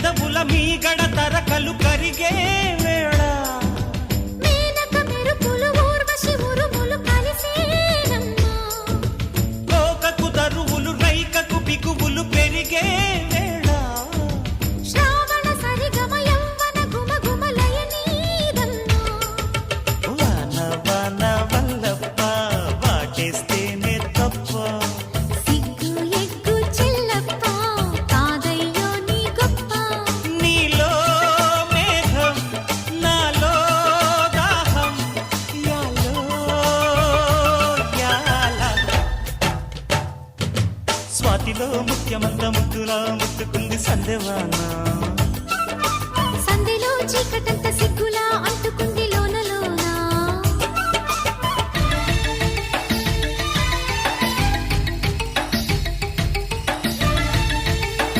పెదవుల మీ గడ తరకలు కరిగే వేళ మేనక మెరుపులు ఊర్వశి ఉరుములు కలిసేనమ్మా కోకకు దరువులు రైకకు బిగువులు పెరిగే వేళ శ్రావణ సరిగమ యవ్వన గుమ గుమలయ నీదమ్మా వాన వాన వల్లప్ప వాటేస్తేనే తప్ప సిగ్గు ఎగ్గు చెల్లప్ప కాదయ్యో నీ గొప్ప నీలో మేఘం నాలో దాహం యాలో యాల స్వాతిలో ముఖ్యమంత ముద్దులా ముట్టుకుంది సందెవాన సంధిలో చీకటంత